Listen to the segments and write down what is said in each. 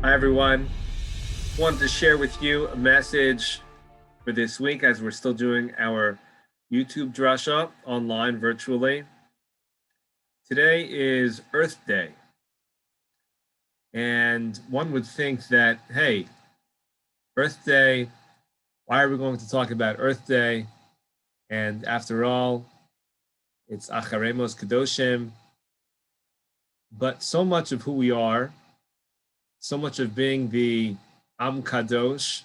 Hi, everyone. Wanted to share with you a message for this week as we're still doing our YouTube drasha online virtually. Today is Earth Day. And one would think that, hey, Earth Day, why are we going to talk about Earth Day? And after all, it's Acharei Kadoshim. But so much of who we are, so much of being the Am Kadosh,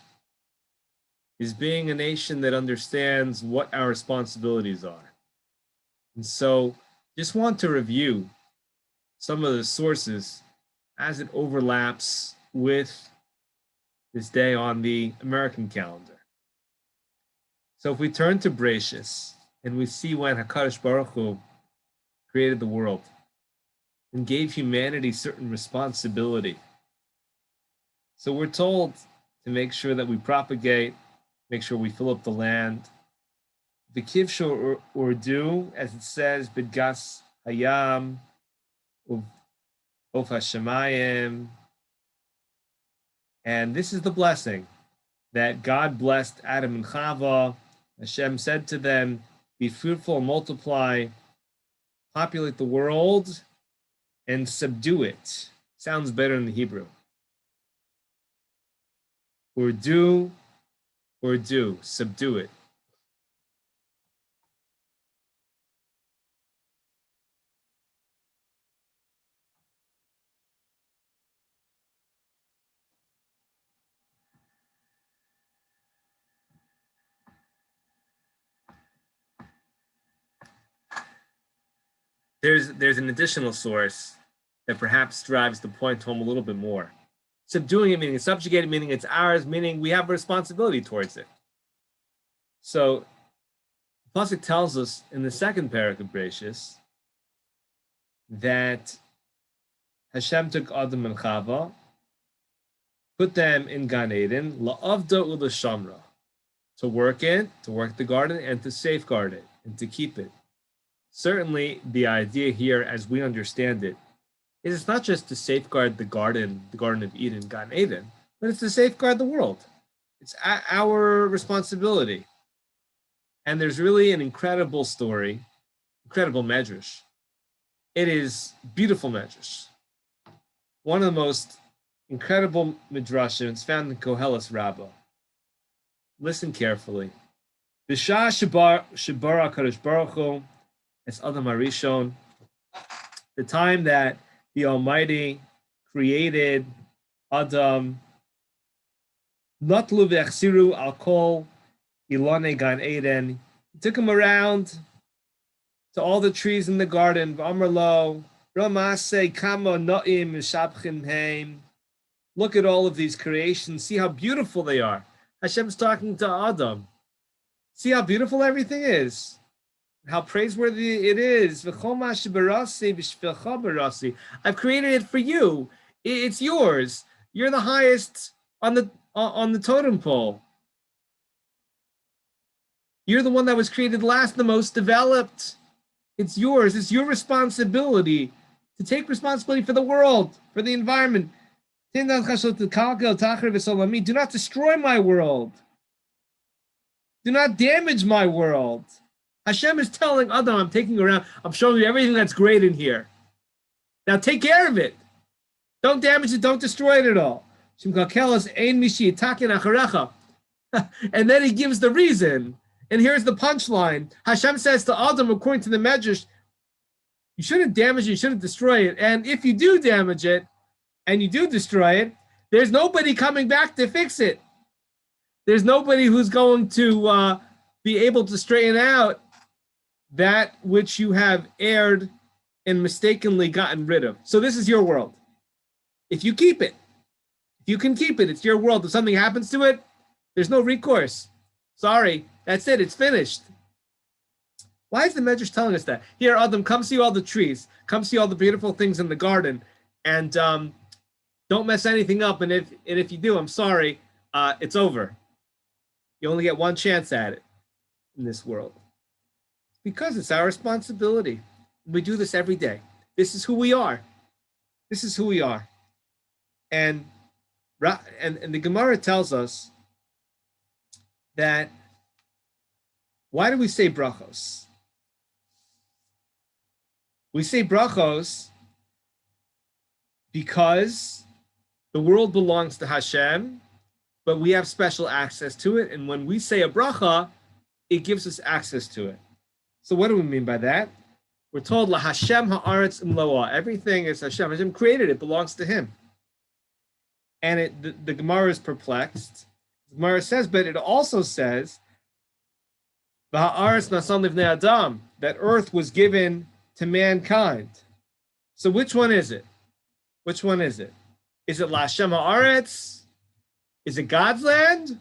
is being a nation that understands what our responsibilities are. And so just want to review some of the sources as it overlaps with this day on the American calendar. So if we turn to Bereshis and we see when HaKadosh Baruch Hu created the world and gave humanity certain responsibility. So we're told to make sure that we propagate, make sure we fill up the land. The kivsho or do, as it says, bidgas hayam, of hashemayim. And this is the blessing that God blessed Adam and Chava. Hashem said to them, be fruitful and multiply, populate the world, and subdue it. Sounds better in the Hebrew. Or do, subdue it. There's an additional source that perhaps drives the point home a little bit more. Subduing it, meaning subjugated, meaning it's ours, meaning we have a responsibility towards it. So, the pasuk tells us in the second parak of Bereshis that Hashem took Adam and Chava, put them in Gan Eden, la'avda u'lashamra, to work the garden, and to safeguard it, and to keep it. Certainly, the idea here, as we understand it, is it's not just to safeguard the Garden of Eden, Gan Eden, but it's to safeguard the world. It's our responsibility. And there's really an incredible story, incredible medrash. It is beautiful medrash. One of the most incredible midrashim found in Koheles Rabbah. Listen carefully. B'shah shebara HaKadosh Baruch Hu, it's Adam Harishon, the time that the Almighty created Adam, Natlu v'echsiru al kol ilane Gan Eden. He took him around to all the trees in the garden. V'amar lo, Ramase kama no'im mishabchim heim. Look at all of these creations. See how beautiful they are. Hashem's talking to Adam. See how beautiful everything is. How praiseworthy it is. I've created it for you. It's yours. You're the highest on the totem pole. You're the one that was created last, the most developed. It's yours. It's your responsibility to take responsibility for the world, for the environment. Do not destroy my world. Do not damage my world. Hashem is telling Adam, I'm taking you around, I'm showing you everything that's great in here. Now take care of it. Don't damage it, don't destroy it at all. And then he gives the reason. And here's the punchline. Hashem says to Adam, according to the Medrash, you shouldn't damage it, you shouldn't destroy it. And if you do damage it, and you do destroy it, there's nobody coming back to fix it. There's nobody who's going to be able to straighten out that which you have erred and mistakenly gotten rid of. So this is your world. If you keep it, if you can keep it, it's your world. If something happens to it, there's no recourse. Sorry, that's it, it's finished. Why is the Medrash telling us that? Here, Adam, come see all the trees, come see all the beautiful things in the garden, and don't mess anything up. And if you do, I'm sorry, it's over. You only get one chance at it in this world. Because it's our responsibility. We do this every day. This is who we are. This is who we are. And And the Gemara tells us that, why do we say brachos? We say brachos because the world belongs to Hashem, but we have special access to it. And when we say a bracha, it gives us access to it. So what do we mean by that? We're told, La Hashem ha'aretz imloah. Everything is Hashem. Hashem created it, belongs to him. And the Gemara is perplexed. The Gemara says, but it also says, V'ha'aretz nasan livnei adam, that earth was given to mankind. So which one is it? Which one is it? Is it La Hashem ha'aretz? Is it God's land?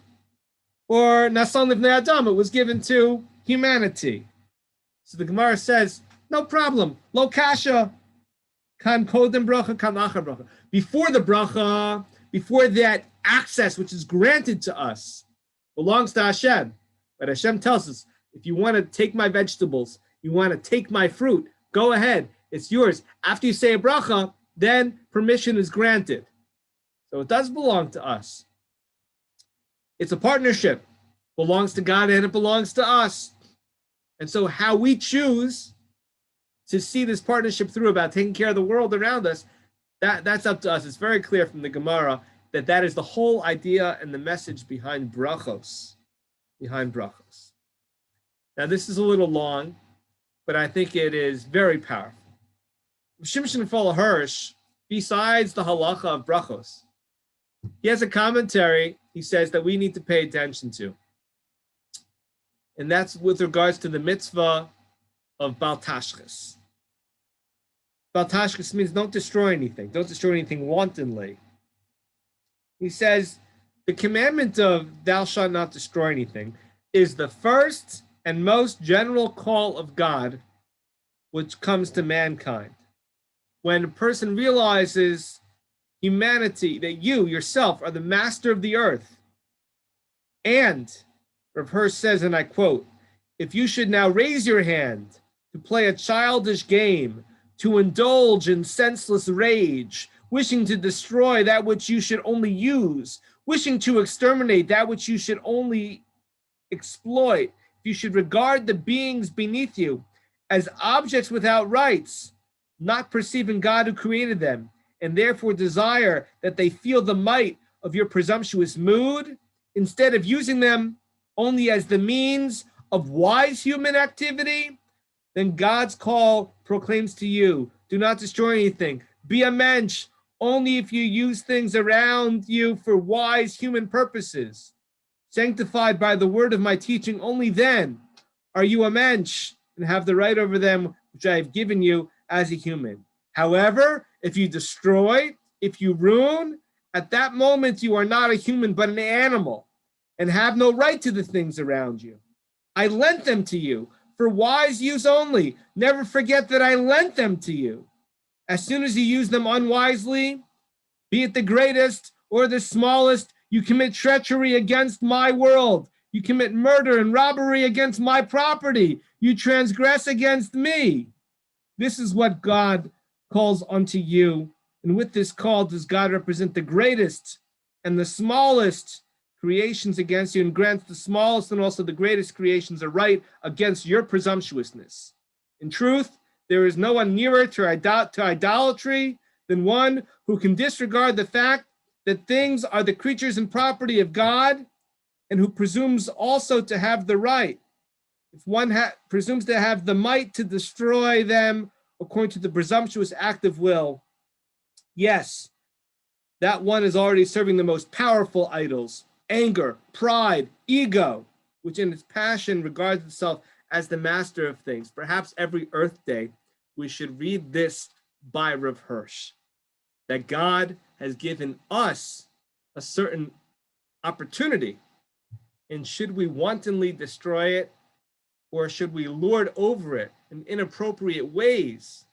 Or nasan livnei adam, it was given to humanity. So the Gemara says, no problem. Lo kasha, kan kodem bracha, kan achar bracha. Before the bracha, before that access which is granted to us, belongs to Hashem. But Hashem tells us, if you want to take my vegetables, you want to take my fruit, go ahead. It's yours. After you say a bracha, then permission is granted. So it does belong to us. It's a partnership. Belongs to God and it belongs to us. And so how we choose to see this partnership through about taking care of the world around us, that's up to us. It's very clear from the Gemara that is the whole idea and the message behind brachos. Now this is a little long, but I think it is very powerful. Shimshon Fol Hirsch, besides the halacha of brachos, he has a commentary he says that we need to pay attention to. And that's with regards to the mitzvah of Bal Tashchis. Bal Tashchis means don't destroy anything. Don't destroy anything wantonly. He says the commandment of thou shalt not destroy anything is the first and most general call of God which comes to mankind. When a person realizes humanity, that you yourself are the master of the earth. And Rav Hirsch says, and I quote, if you should now raise your hand to play a childish game, to indulge in senseless rage, wishing to destroy that which you should only use, wishing to exterminate that which you should only exploit, if you should regard the beings beneath you as objects without rights, not perceiving God who created them, and therefore desire that they feel the might of your presumptuous mood, instead of using them only as the means of wise human activity, then God's call proclaims to you, do not destroy anything. Be a mensch only if you use things around you for wise human purposes. Sanctified by the word of my teaching, only then are you a mensch and have the right over them which I have given you as a human. However, if you destroy, if you ruin, at that moment you are not a human but an animal and have no right to the things around you. I lent them to you for wise use only. Never forget that I lent them to you. As soon as you use them unwisely, be it the greatest or the smallest, you commit treachery against my world. You commit murder and robbery against my property. You transgress against me. This is what God calls unto you. And with this call does God represent the greatest and the smallest creations against you, and grants the smallest and also the greatest creations a right against your presumptuousness. In truth, there is no one nearer to idolatry than one who can disregard the fact that things are the creatures and property of God, and who presumes also to have the right, if one presumes to have the might to destroy them according to the presumptuous act of will, yes, that one is already serving the most powerful idols, anger, pride, ego, which in its passion regards itself as the master of things. Perhaps every Earth Day, we should read this by Rav Hirsch, that God has given us a certain opportunity, and should we wantonly destroy it, or should we lord over it in inappropriate ways?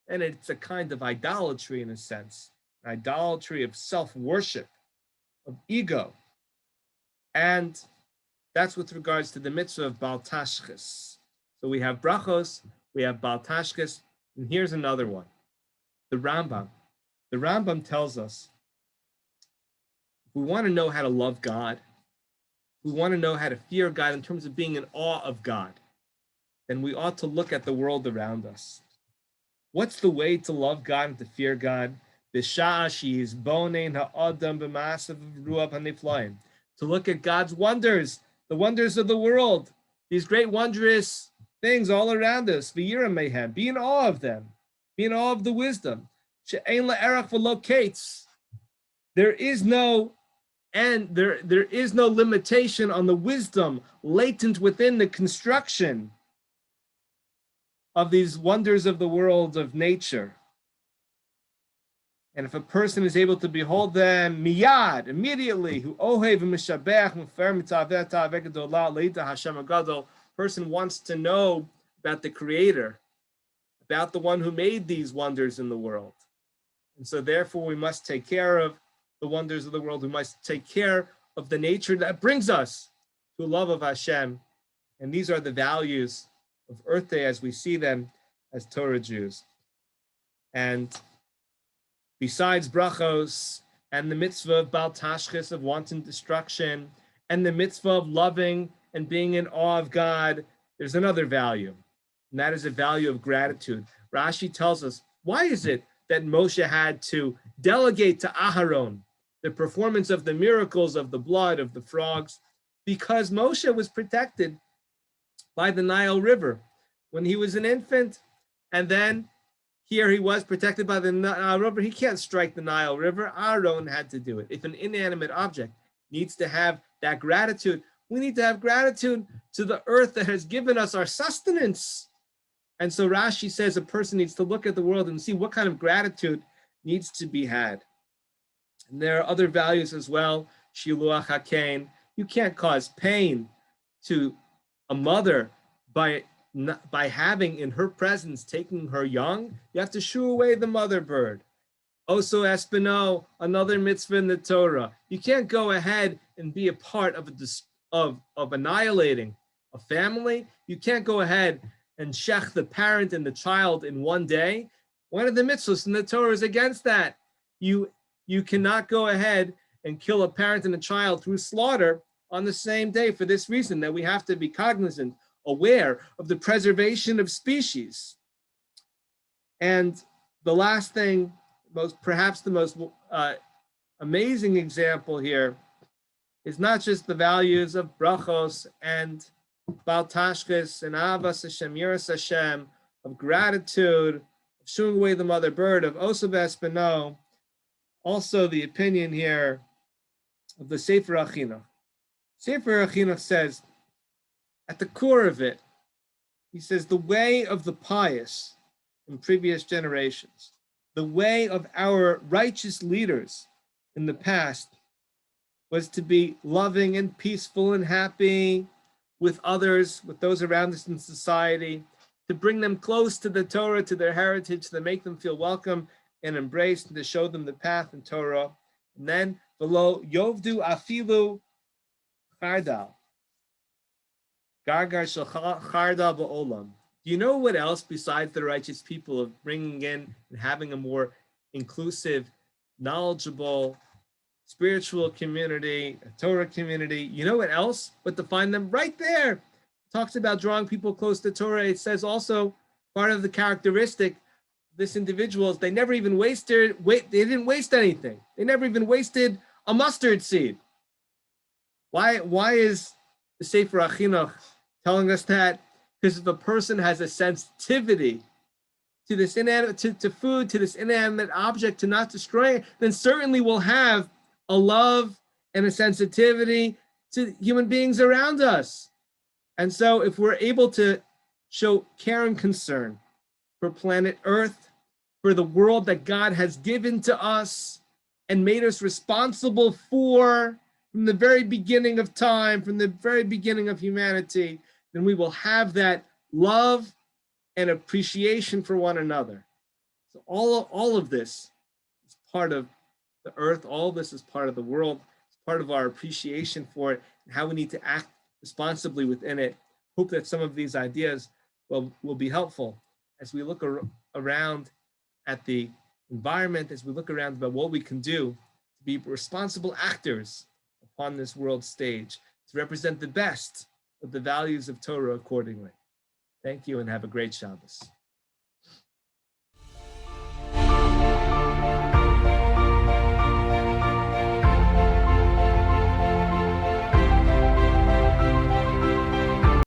And it's a kind of idolatry in a sense, an idolatry of self-worship, of ego. And that's with regards to the mitzvah of Bal Tashchis. So we have brachos, we have Bal Tashchis, and here's another one, the Rambam. The Rambam tells us we want to know how to love God, we want to know how to fear God in terms of being in awe of God, then we ought to look at the world around us. What's the way to love God and to fear God? To look at God's wonders, the wonders of the world, these great wondrous things all around us. Be in awe of them. Be in awe of the wisdom. There is no end, there is no limitation on the wisdom latent within the construction of these wonders of the world of nature. And if a person is able to behold them miyad, immediately, person wants to know about the Creator, about the one who made these wonders in the world. And so therefore we must take care of the wonders of the world. We must take care of the nature that brings us to love of Hashem. And these are the values of Earth Day as we see them as Torah Jews. And besides brachos and the mitzvah of bal tashchis, of wanton destruction, and the mitzvah of loving and being in awe of God, there's another value, and that is a value of gratitude. Rashi tells us, why is it that Moshe had to delegate to Aharon the performance of the miracles of the blood of the frogs? Because Moshe was protected by the Nile River when he was an infant, and then here he was protected by the Nile River. He can't strike the Nile River. Aaron had to do it. If an inanimate object needs to have that gratitude, we need to have gratitude to the earth that has given us our sustenance. And so Rashi says a person needs to look at the world and see what kind of gratitude needs to be had. And there are other values as well. Shiluach HaKain. You can't cause pain to a mother by having in her presence taking her young. You have to shoo away the mother bird. Also espino, another mitzvah in the Torah. You can't go ahead and be a part of annihilating a family. You can't go ahead and shech the parent and the child in one day. One of the mitzvahs in the Torah is against that. You cannot go ahead and kill a parent and a child through slaughter on the same day, for this reason, that we have to be cognizant, aware of the preservation of species. And the last thing, perhaps the most amazing example here is not just the values of brachos and bal tashchis and avas Hashem, yiras Hashem, of gratitude, of shooing away the mother bird, of osav espino, also the opinion here of the Sefer Achinuch. Sefer Achinuch says, at the core of it, he says, the way of the pious in previous generations, the way of our righteous leaders in the past was to be loving and peaceful and happy with others, with those around us in society, to bring them close to the Torah, to their heritage, to make them feel welcome and embraced, and to show them the path in Torah. And then, below, Yovdu afilu chardal. Gargar shel chardal ba'olam. Do you know what else besides the righteous people of bringing in and having a more inclusive, knowledgeable, spiritual community, a Torah community? You know what else but to find them right there? It talks about drawing people close to Torah. It says also part of the characteristic of this individual is they never even they didn't waste anything. They never even wasted a mustard seed. Why is the Sefer Achinuch telling us that? Because if a person has a sensitivity to this inanimate, to food, to this inanimate object, to not destroy it, then certainly will have a love and a sensitivity to human beings around us. And so if we're able to show care and concern for planet Earth, for the world that God has given to us and made us responsible for from the very beginning of time, from the very beginning of humanity, then we will have that love and appreciation for one another. So all of this is part of the earth. All of this is part of the world. It's part of our appreciation for it and how we need to act responsibly within it. Hope that some of these ideas will be helpful as we look around at the environment, as we look around about what we can do to be responsible actors upon this world stage, to represent the best of the values of Torah accordingly. Thank you and have a great Shabbos.